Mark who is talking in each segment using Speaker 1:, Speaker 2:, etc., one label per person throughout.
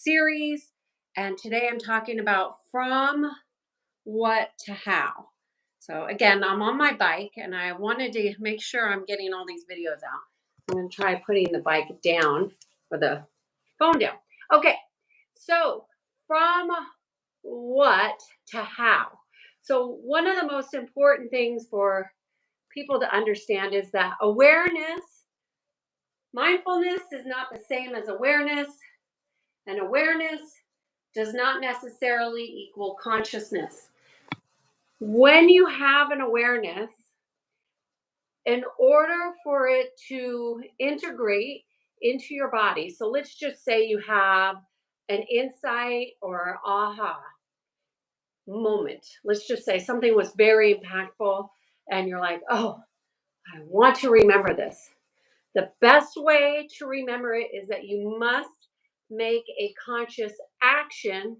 Speaker 1: series, and today I'm talking about from what to how. So again, I'm on my bike and I wanted to make sure I'm getting all these videos out. I'm going to try putting the bike down or the phone down. Okay, so from what to how. So one of the most important things for people to understand is that mindfulness is not the same as awareness, and awareness does not necessarily equal consciousness. When you have an awareness, in order for it to integrate into your body, so let's just say you have an insight or aha moment. Let's just say something was very impactful and you're like, oh, I want to remember this. The best way to remember it is that you must make a conscious action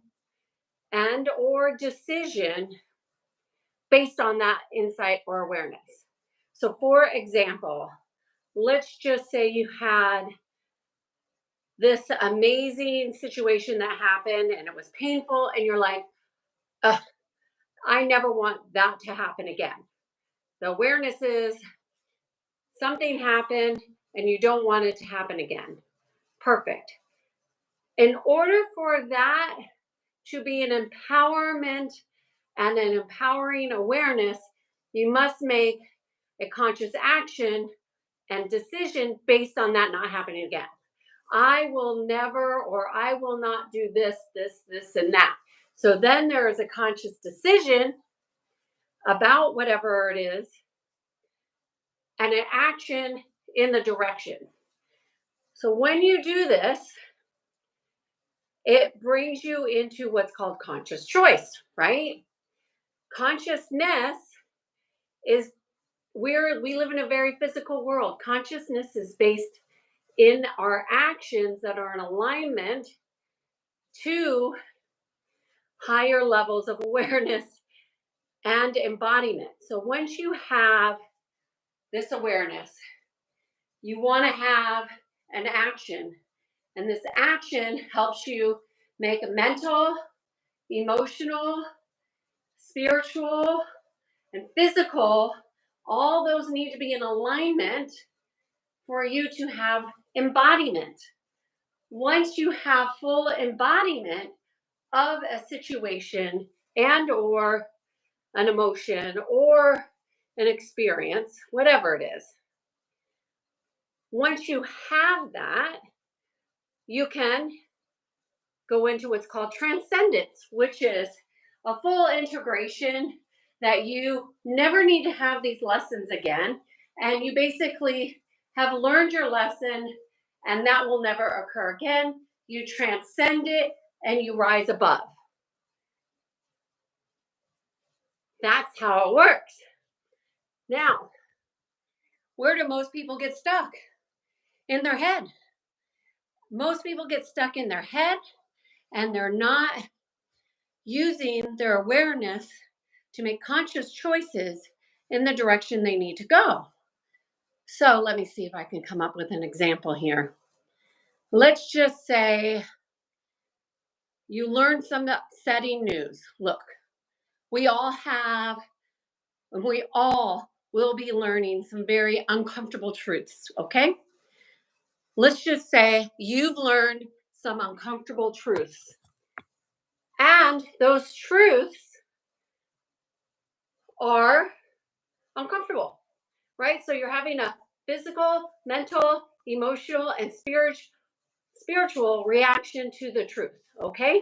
Speaker 1: and or decision based on that insight or awareness. So for example, let's just say you had this amazing situation that happened and it was painful and you're like, I never want that to happen again. The awareness is something happened and you don't want it to happen again. Perfect. In order for that to be an empowerment and an empowering awareness, you must make a conscious action and decision based on that not happening again. I will never, or I will not do this, and that. So then there is a conscious decision about whatever it is and an action in the direction. So when you do this, it brings you into what's called conscious choice, right? Consciousness is we live in a very physical world. Consciousness is based in our actions that are in alignment to higher levels of awareness and embodiment. So once you have this awareness, you want to have an action. And this action helps you make a mental, emotional, spiritual, and physical. All those need to be in alignment for you to have embodiment. Once you have full embodiment of a situation and or an emotion or an experience, whatever it is, once you have that, you can go into what's called transcendence, which is a full integration that you never need to have these lessons again. And you basically have learned your lesson and that will never occur again. You transcend it and you rise above. That's how it works. Now, where do most people get stuck? In their head. Most people get stuck in their head and they're not using their awareness to make conscious choices in the direction they need to go. So let me see if I can come up with an example here. Let's just say you learned some upsetting news. Look, we all will be learning some very uncomfortable truths, okay? Let's just say you've learned some uncomfortable truths. And those truths are uncomfortable, right? So you're having a physical, mental, emotional, and spiritual reaction to the truth, okay?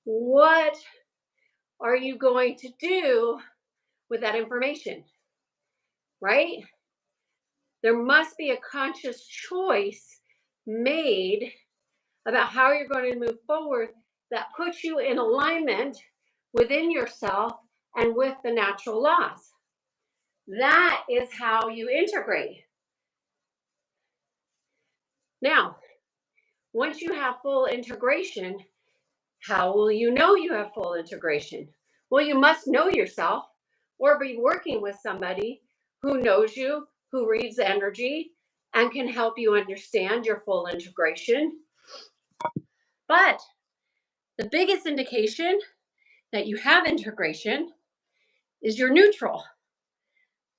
Speaker 1: What are you going to do with that information, right? There must be a conscious choice made about how you're going to move forward that puts you in alignment within yourself and with the natural laws. That is how you integrate. Now, once you have full integration, how will you know you have full integration? Well, you must know yourself or be working with somebody who knows you, who reads energy, and can help you understand your full integration. But the biggest indication that you have integration is you're neutral.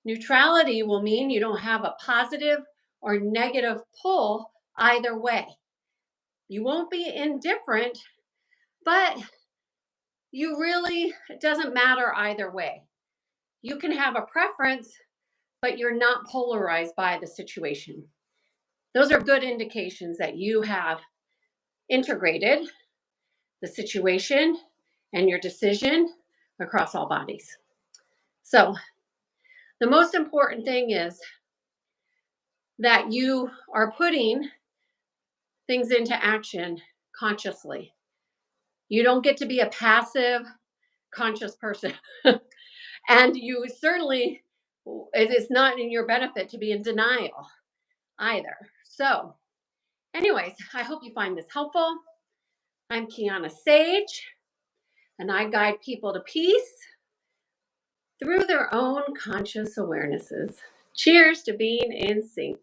Speaker 1: Neutrality will mean you don't have a positive or negative pull either way. You won't be indifferent, but it doesn't matter either way. You can have a preference, but you're not polarized by the situation. Those are good indications that you have integrated the situation and your decision across all bodies. So the most important thing is that you are putting things into action consciously. You don't get to be a passive, conscious person. And you certainly, it is not in your benefit to be in denial either. So, anyways, I hope you find this helpful. I'm Kiana Sage, and I guide people to peace through their own conscious awarenesses. Cheers to being in sync.